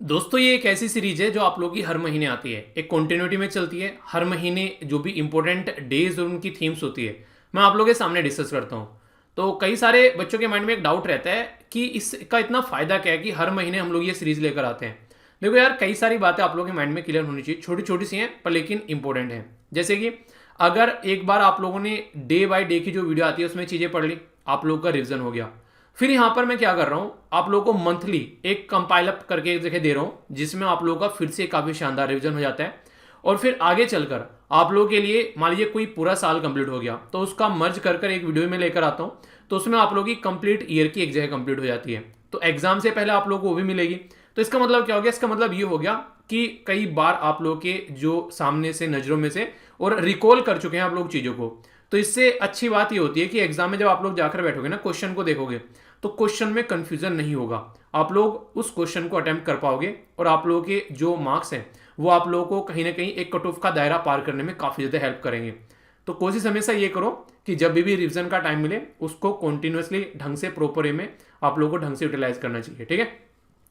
दोस्तों ये एक ऐसी सीरीज है जो आप लोगों की हर महीने आती है, एक कॉन्टिन्यूटी में चलती है। हर महीने जो भी इंपॉर्टेंट डेज और उनकी थीम्स होती है मैं आप लोगों के सामने डिस्कस करता हूँ। तो कई सारे बच्चों के माइंड में एक डाउट रहता है कि इसका इतना फायदा क्या है कि हर महीने हम लोग ये सीरीज लेकर आते हैं। देखो यार, कई सारी बातें आप लोगों के माइंड में क्लियर होनी चाहिए, छोटी छोटी सी हैं पर लेकिन इंपॉर्टेंट है। जैसे कि अगर एक बार आप लोगों ने डे बाय डे की जो वीडियो आती है उसमें चीज़ें पढ़ ली, आप लोगों का रिविजन हो गया। फिर यहां पर मैं क्या कर रहा हूं, आप लोगों को मंथली एक कंपाइल अप करके एक जगह दे रहा हूं जिसमें आप लोगों का फिर से काफी शानदार रिवीजन हो जाता है। और फिर आगे चलकर आप लोगों के लिए मान लीजिए कोई पूरा साल कंप्लीट हो गया तो उसका मर्ज कर एक वीडियो में लेकर आता हूं, तो उसमें आप लोगों की कंप्लीट ईयर की एक जगह कंप्लीट हो जाती है। तो एग्जाम से पहले आप लोगों को वो भी मिलेगी। तो इसका मतलब क्या हो गया? इसका मतलब ये हो गया कि कई बार आप लोगों के जो सामने से नजरों में से और रिकॉल कर चुके हैं आप लोग चीजों को। तो इससे अच्छी बात ये होती है कि एग्जाम में जब आप लोग जाकर बैठोगे ना, क्वेश्चन को देखोगे तो क्वेश्चन में कंफ्यूजन नहीं होगा। आप लोग उस क्वेश्चन को अटेम्प्ट कर पाओगे और आप लोगों के जो मार्क्स हैं वो आप लोगों को कहीं ना कहीं एक कट ऑफ का दायरा पार करने में काफी ज्यादा हेल्प करेंगे। तो कोशिश हमेशा ये करो कि जब भी रिवीजन का टाइम मिले उसको कॉन्टिन्यूसली ढंग से प्रॉपर वे में आप लोगों को ढंग से यूटिलाइज करना चाहिए। ठीक है,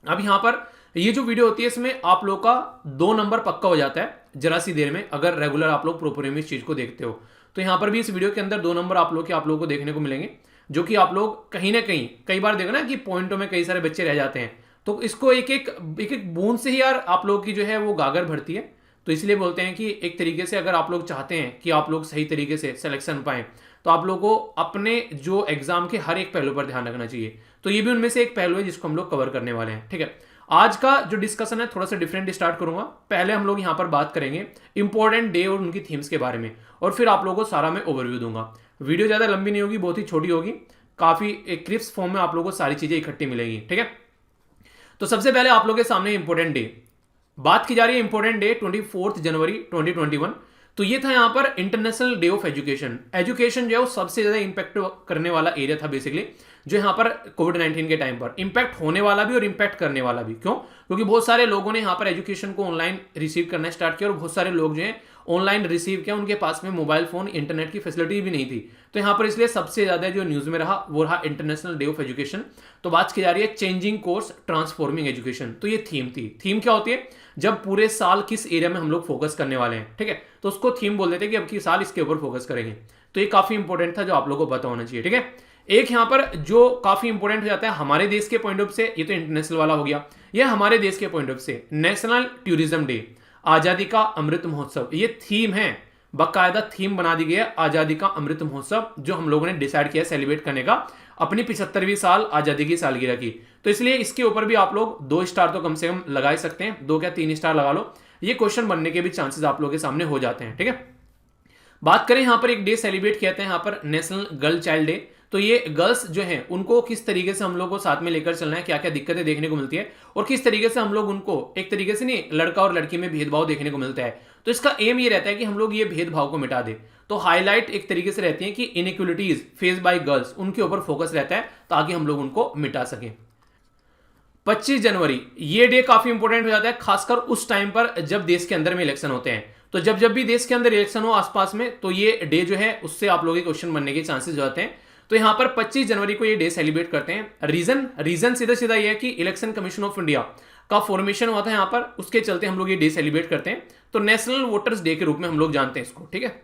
अब यहां पर ये जो वीडियो होती है इसमें आप लोग का 2 नंबर पक्का हो जाता है जरा सी देर में, अगर रेगुलर आप लोग प्रॉपर वे में इस चीज को देखते हो। तो यहां पर भी इस वीडियो के अंदर 2 नंबर आप लोगों को देखने को मिलेंगे, जो कि आप लोग कहीं ना कहीं कई बार देखो ना कि पॉइंटों में कई सारे बच्चे रह जाते हैं। तो इसको एक एक बूंद से ही यार आप लोग की जो है वो गागर भरती है। तो इसलिए बोलते हैं कि एक तरीके से अगर आप लोग चाहते हैं कि आप लोग सही तरीके से सिलेक्शन पाएं तो आप लोगों को अपने जो एग्जाम के हर एक पहलू पर ध्यान रखना चाहिए। तो ये भी उनमें से एक पहलू है जिसको हम लोग कवर करने वाले हैं। ठीक है, आज का जो डिस्कशन है थोड़ा सा डिफरेंट स्टार्ट करूंगा। पहले हम लोग यहां पर बात करेंगे इंपॉर्टेंट डे और उनकी थीम्स के बारे में, और फिर आप लोगों को सारा मैं ओवरव्यू दूंगा। वीडियो ज्यादा लंबी नहीं होगी, बहुत ही छोटी होगी, काफी एक क्रिप्स फॉर्म में आप लोगों को सारी चीजें इकट्ठी मिलेगी। ठीक है, तो सबसे पहले आप लोगों के सामने इंपॉर्टेंट डे बात की जा रही है। इंपॉर्टेंट डे 24 जनवरी 2021। तो ये था यहाँ पर international day of education. Education जो है वो सबसे ज्यादा इंपैक्ट करने वाला एरिया था बेसिकली, जो यहाँ पर कोविड-19 के टाइम पर इंपैक्ट होने वाला भी और इंपैक्ट करने वाला भी। क्यों? क्योंकि बहुत सारे लोगों ने यहाँ पर एजुकेशन को ऑनलाइन रिसीव करना स्टार्ट किया और बहुत सारे लोग जो है ऑनलाइन रिसीव किया, उनके पास में मोबाइल फोन इंटरनेट की फैसिलिटी भी नहीं थी। तो यहाँ पर इसलिए सबसे ज्यादा जो न्यूज में रहा वो रहा इंटरनेशनल डे ऑफ एजुकेशन। तो बात की जा रही है चेंजिंग कोर्स ट्रांसफॉर्मिंग एजुकेशन। तो ये थीम थी। थीम क्या होती है? जब पूरे साल किस एरिया में हम लोग फोकस करने वाले हैं, ठीक है, तो उसको थीम बोल देते हैं कि अब की साल इसके ऊपर फोकस करेंगे। तो ये काफी इंपॉर्टेंट था जो आप लोगों को पता होना चाहिए। ठीक है, एक यहां पर जो काफी इंपॉर्टेंट हो जाता है हमारे देश के पॉइंट ऑफ से, ये तो इंटरनेशनल वाला हो गया, ये हमारे देश के पॉइंट ऑफ से नेशनल टूरिज्म डे, आजादी का अमृत महोत्सव। ये थीम है, बाकायदा थीम बना दी गई है आजादी का अमृत महोत्सव, जो हम लोगों ने डिसाइड किया सेलिब्रेट करने का अपनी 75वीं साल आजादी की सालगिरह की। तो इसलिए इसके ऊपर भी आप लोग 2 स्टार तो कम से कम लगा ही सकते हैं, 2 क्या 3 स्टार लगा लो। ये क्वेश्चन बनने के भी चांसेस आप लोगों के सामने हो जाते हैं। ठीक है, बात करें यहां पर एक डे सेलिब्रेट किया जाता है यहां पर नेशनल गर्ल चाइल्ड डे। तो ये गर्ल्स जो हैं उनको किस तरीके से हम लोग को साथ में लेकर चलना है, क्या क्या दिक्कतें देखने को मिलती है और किस तरीके से हम लोग उनको एक तरीके से नहीं लड़का और लड़की में भेदभाव देखने को मिलता है। तो इसका एम ये रहता है कि हम लोग ये भेदभाव को मिटा दे। तो हाईलाइट एक तरीके से रहती है कि इनइक्वलिटीज फेस बाय गर्ल्स, उनके ऊपर फोकस रहता है ताकि हम लोग उनको मिटा सकें। 25 जनवरी ये डे काफी इंपॉर्टेंट हो जाता है, खासकर उस टाइम पर जब देश के अंदर में इलेक्शन होते हैं। तो जब जब भी देश के अंदर इलेक्शन हो आसपास में, तो ये डे जो है उससे आप लोगों के क्वेश्चन बनने के चांसेस हो जाते हैं। तो यहां पर 25 जनवरी को ये डे सेलिब्रेट करते हैं। रीजन सीधा सीधा ये है कि इलेक्शन कमीशन ऑफ इंडिया का फॉर्मेशन हुआ था यहां पर, उसके चलते हम लोग ये डे सेलिब्रेट करते हैं। तो नेशनल वोटर्स डे के रूप में हम लोग जानते हैं इसको। ठीक है,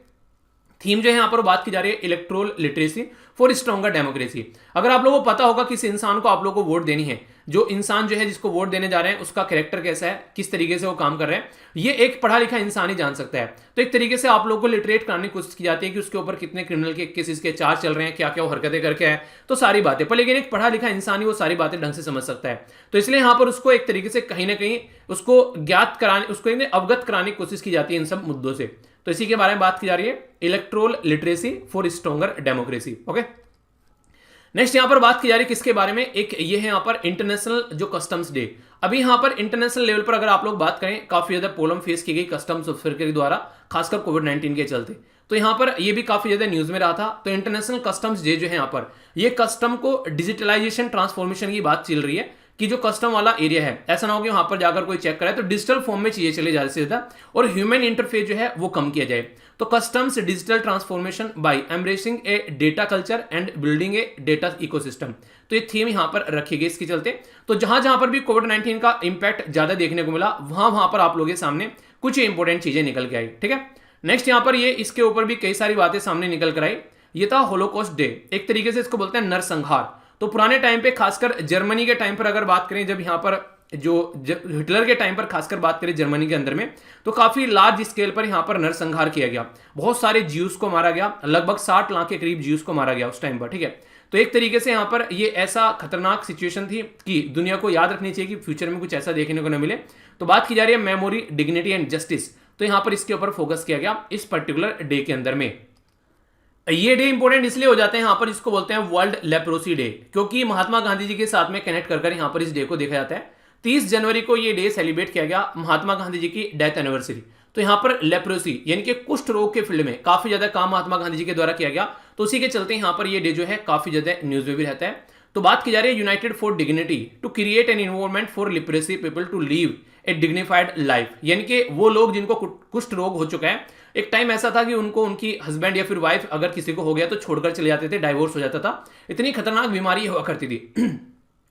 थीम जो है यहां पर बात की जा रही है electoral literacy for stronger democracy. अगर आप लोगों को पता होगा किस इंसान को आप लोगों को वोट देनी है, जो इंसान जो है जिसको वोट देने जा रहे हैं उसका कैरेक्टर कैसा है, किस तरीके से वो काम कर रहे हैं, ये एक पढ़ा लिखा इंसान ही जान सकता है। तो एक तरीके से आप लोगों को लिटरेट कराने की कोशिश की जाती है कि उसके ऊपर कितने क्रिमिनल के केसेस के चार्ज चल रहे हैं, क्या क्या वो हरकतें करके है, तो सारी बातें पर। लेकिन एक पढ़ा लिखा इंसान ही वो सारी बातें ढंग से समझ सकता है। तो इसलिए यहां पर उसको एक तरीके से कहीं ना कहीं उसको ज्ञात कराने, उसको अवगत कराने की कोशिश की जाती है इन सब मुद्दों से। तो इसी के बारे में बात की जा रही है electoral literacy for stronger democracy. Okay, next यहां पर बात की जा रही है किसके बारे में, एक ये है यहां पर इंटरनेशनल जो कस्टम्स डे। अभी यहां पर इंटरनेशनल लेवल पर अगर आप लोग बात करें, काफी ज्यादा प्रॉब्लम फेस की गई कस्टम्स ऑफिसर के द्वारा, खासकर कोविड-19 के चलते। तो यहां पर ये भी काफी ज्यादा न्यूज में रहा था। तो इंटरनेशनल कस्टम्स डे जो है यहां पर, ये कस्टम को डिजिटलाइजेशन ट्रांसफॉर्मेशन की बात चल रही है कि जो कस्टम वाला एरिया है, ऐसा ना हो कि वहां पर जाकर कोई चेक कराए, तो डिजिटल फॉर्म में चीजें चले ज्यादा से ज्यादा और ह्यूमन इंटरफेस जो है वो कम किया जाए। तो customs digital transformation by embracing a data culture and building a data ecosystem, तो ये थीम यहां पर रखी गई इसके चलते। तो जहां जहां पर भी कोविड-19 का इंपैक्ट ज्यादा देखने को मिला, वहां वहां पर आप लोगों के सामने कुछ इंपॉर्टेंट चीजें निकल के आई। ठीक है, नेक्स्ट यहां पर ये इसके ऊपर भी कई सारी बातें सामने निकल कर आई। ये था होलोकॉस्ट डे, एक तरीके से इसको बोलते हैं नरसंहार। तो पुराने टाइम पे, खासकर जर्मनी के टाइम पर अगर बात करें, जब यहाँ पर जो हिटलर के टाइम पर खासकर बात करें जर्मनी के अंदर में, तो काफी लार्ज स्केल पर यहाँ पर नरसंहार किया गया। बहुत सारे ज्यूस को मारा गया, लगभग 60 लाख के करीब ज्यूस को मारा गया उस टाइम पर। ठीक है, तो एक तरीके से यहाँ पर ये ऐसा खतरनाक सिचुएशन थी कि दुनिया को याद रखनी चाहिए कि फ्यूचर में कुछ ऐसा देखने को न मिले। तो बात की जा रही है मेमोरी, डिग्निटी एंड जस्टिस, तो यहाँ पर इसके ऊपर फोकस किया गया इस पर्टिकुलर डे के अंदर में। ये डे इंपॉर्टेंट इसलिए हो जाते हैं यहाँ पर, इसको बोलते हैं वर्ल्ड लेप्रोसी डे, क्योंकि महात्मा गांधी जी के साथ में कनेक्ट कर यहाँ पर इस डे को देखा जाता है। 30 जनवरी को ये डे सेलिब्रेट किया गया, महात्मा गांधी जी की डेथ एनिवर्सरी। तो यहाँ पर लेप्रोसी यानी कि कुष्ठ रोग के फील्ड में काफी ज्यादा काम महात्मा गांधी जी के द्वारा किया गया, तो उसी के चलते यहाँ पर ये डे जो है काफी ज्यादा न्यूज में भी रहता है। तो बात की जा रही है united for dignity to create an environment for leprosy people to live a dignified life, यानी कि वो लोग जिनको कुष्ठ रोग हो चुका है, एक टाइम ऐसा था कि उनको उनकी हस्बैंड या फिर वाइफ अगर किसी को हो गया तो छोड़कर चले जाते थे, डाइवोर्स हो जाता था, इतनी खतरनाक बीमारी हुआ करती थी।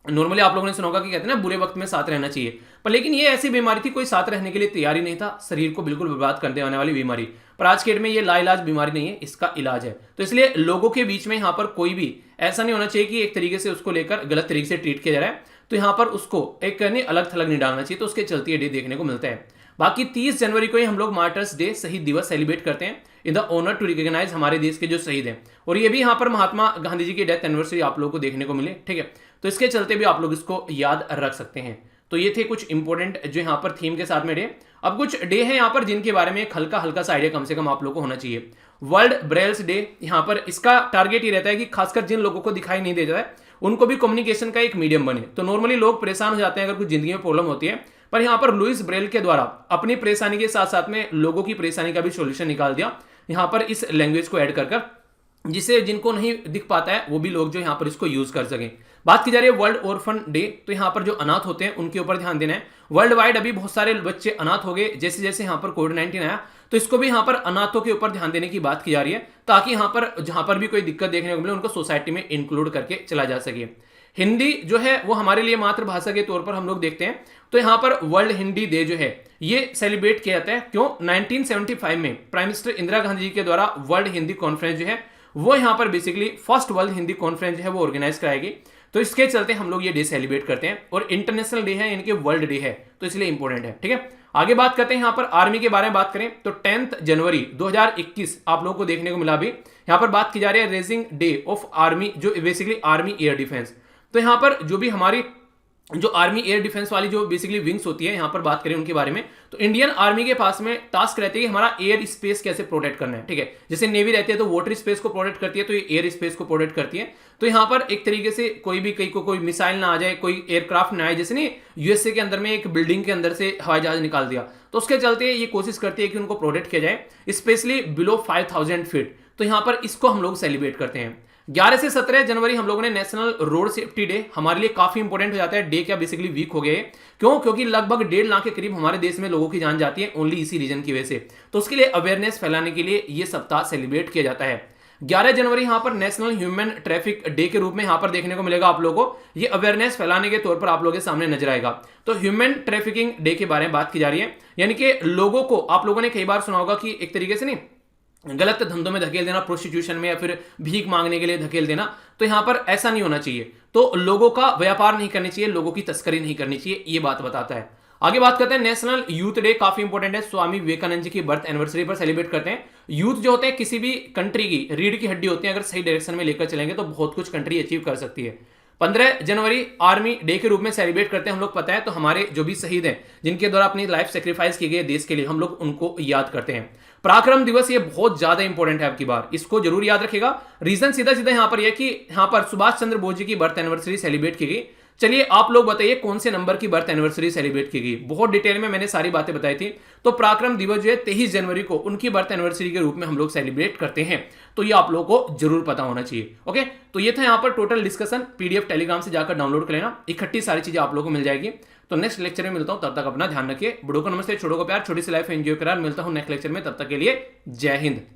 नॉर्मली आप लोगों ने सुना होगा कि कहते हैं ना बुरे वक्त में साथ रहना चाहिए, पर लेकिन ये ऐसी बीमारी थी, कोई साथ रहने के लिए तैयार ही नहीं था, शरीर को बिल्कुल बर्बाद कर देने वाली बीमारी। पर आज के डेट में ये लाइलाज बीमारी नहीं है, इसका इलाज है। तो इसलिए लोगों के बीच में यहाँ पर कोई भी ऐसा नहीं होना चाहिए कि एक तरीके से उसको लेकर गलत तरीके से ट्रीट किया जा रहा है, तो यहाँ पर उसको एक अलग थलग नहीं डालना चाहिए, तो उसके चलते ये डे देखने को मिलता है। बाकी 30 जनवरी को ही हम लोग मार्टर्स डे, शहीद दिवस सेलिब्रेट करते हैं in the honour to recognise हमारे देश के जो शहीद हैं, और ये भी यहाँ पर महात्मा गांधी जी की डेथ एनिवर्सरी आप लोगों को देखने को मिले। ठीक है, तो इसके चलते भी आप लोग इसको याद रख सकते हैं। तो ये थे कुछ इंपॉर्टेंट जो यहाँ पर थीम के साथ में डे। अब कुछ डे है यहाँ पर जिनके बारे में एक हल्का हल्का सा आइडिया कम से कम आप लोग को होना चाहिए। वर्ल्ड ब्रेल्स डे, यहाँ पर इसका टारगेट ये रहता है कि खासकर जिन लोगों को दिखाई नहीं देता है उनको भी कम्युनिकेशन का एक मीडियम बने। तो नॉर्मली लोग परेशान हो जाते हैं अगर कुछ जिंदगी में प्रॉब्लम होती है, पर यहाँ पर लुइस ब्रेल के द्वारा अपनी परेशानी के साथ साथ में लोगों की परेशानी का भी सॉल्यूशन निकाल दिया यहाँ पर इस लैंग्वेज को ऐड कर, जिससे जिनको नहीं दिख पाता है वो भी लोग जो यहाँ पर इसको यूज कर सकें। बात की जा रही है वर्ल्ड ऑर्फन डे, तो यहाँ पर जो अनाथ होते हैं उनके ऊपर ध्यान देना है। वर्ल्ड वाइड अभी बहुत सारे बच्चे अनाथ हो गए, जैसे जैसे यहाँ पर कोविड-19 आया, तो इसको भी यहाँ पर अनाथों के ऊपर ध्यान देने की बात की जा रही है, ताकि यहाँ पर जहां पर भी कोई दिक्कत देखने को मिले उनको सोसाइटी में इंक्लूड करके चला जा सके। हिंदी जो है वो हमारे लिए मातृभाषा के तौर पर हम लोग देखते हैं, तो यहाँ पर वर्ल्ड हिंदी डे जो है ये सेलिब्रेट किया जाता है। क्यों? 1975 में प्राइम मिनिस्टर इंदिरा गांधी जी के द्वारा वर्ल्ड हिंदी कॉन्फ्रेंस जो है वो यहाँ पर basically first world Hindi conference जो है वो ऑर्गेनाइज कराएगी, तो इसके चलते हम लोग ये डे सेलिब्रेट करते हैं, और इंटरनेशनल डे है यानी कि वर्ल्ड डे है, तो इसलिए इंपॉर्टेंट है। ठीक है, आगे बात करते हैं यहाँ पर आर्मी के बारे में बात करें तो 10 जनवरी 2021 आप लोगों को देखने को मिला। भी यहाँ पर बात की जा रही है रेजिंग डे ऑफ आर्मी, जो बेसिकली आर्मी एयर डिफेंस। तो यहाँ पर जो भी हमारी जो आर्मी एयर डिफेंस वाली जो बेसिकली विंग्स होती है, यहाँ पर बात करें उनके बारे में, तो इंडियन आर्मी के पास में टास्क रहती है कि हमारा एयर स्पेस कैसे प्रोटेक्ट करना है। ठीक है, जैसे नेवी रहती है तो वाटर स्पेस को प्रोटेक्ट करती है, तो ये एयर स्पेस को प्रोटेक्ट करती है। तो यहाँ पर एक तरीके से कोई भी कहीं को कोई मिसाइल ना आ जाए, कोई एयरक्राफ्ट ना आए, जैसे नहीं यूएसए के अंदर में एक बिल्डिंग के अंदर से हवाई जहाज निकाल दिया, तो उसके चलते ये कोशिश करती है कि उनको प्रोटेक्ट किया जाए, स्पेशली बिलो 5000 फीट। तो यहाँ पर इसको हम लोग सेलिब्रेट करते हैं। 11 से 17 जनवरी हम लोगों ने नेशनल रोड सेफ्टी डे, हमारे लिए काफी इंपॉर्टेंट हो जाता है। डे क्या बेसिकली वीक हो गए, क्यों? क्योंकि लगभग 1.5 लाख के करीब हमारे देश में लोगों की जान जाती है ओनली इसी रीजन की वजह से, तो उसके लिए अवेयरनेस फैलाने के लिए ये सप्ताह सेलिब्रेट किया जाता है। 11 जनवरी यहाँ पर नेशनल ह्यूमन ट्रैफिक डे के रूप में यहाँ पर देखने को मिलेगा आप लोगों को, ये अवेयरनेस फैलाने के तौर पर आप लोगों के सामने नजर आएगा। तो ह्यूमन ट्रैफिकिंग डे के बारे में बात की जा रही है, यानी कि लोगों को, आप लोगों ने कई बार सुना होगा कि एक तरीके से नहीं गलत धंधों में धकेल देना, प्रोस्टिट्यूशन में या फिर भीख मांगने के लिए धकेल देना, तो यहाँ पर ऐसा नहीं होना चाहिए। तो लोगों का व्यापार नहीं करनी चाहिए, लोगों की तस्करी नहीं करनी चाहिए, ये बात बताता है। आगे बात करते हैं नेशनल यूथ डे, काफी इंपॉर्टेंट है। स्वामी विवेकानंद जी की बर्थ एनिवर्सरी पर सेलिब्रेट करते हैं। यूथ जो होते हैं किसी भी कंट्री की रीढ़ की हड्डी होती है, अगर सही डायरेक्शन में लेकर चलेंगे तो बहुत कुछ कंट्री अचीव कर सकती है। 15 जनवरी आर्मी डे के रूप में सेलिब्रेट करते हैं हम लोग, पता है, तो हमारे जो भी शहीद हैं जिनके द्वारा अपनी लाइफ सेक्रीफाइस की गई देश के लिए, हम लोग उनको याद करते हैं। पराक्रम दिवस ये बहुत ज्यादा इंपॉर्टेंट है, आपकी बार इसको जरूर याद रखेगा। रीजन सीधा सीधा यहाँ पर यह कि यहाँ पर सुभाष चंद्र बोस जी की बर्थ एनिवर्सरी सेलिब्रेट की गई। चलिए आप लोग बताइए कौन से नंबर की बर्थ एनिवर्सरी सेलिब्रेट की गई। बहुत डिटेल में मैंने सारी बातें बताई थी। तो पराक्रम दिवस जो है 23 जनवरी को उनकी बर्थ एनिवर्सरी के रूप में हम लोग सेलिब्रेट करते हैं। तो ये आप लोगों को जरूर पता होना चाहिए। ओके, तो ये था यहाँ पर टोटल डिस्कशन। पीडीएफ टेलीग्राम से जाकर डाउनलोड कर लेना, इकट्ठी सारी चीजें आप लोगों को मिल जाएगी। तो नेक्स्ट लेक्चर में मिलता हूं, तब तक अपना ध्यान रखिए। बड़ों को नमस्ते, छोटों को प्यार, छोटी सी लाइफ एंजॉय करार। मिलता हूं नेक्स्ट लेक्चर में, तब तक के लिए जय हिंद।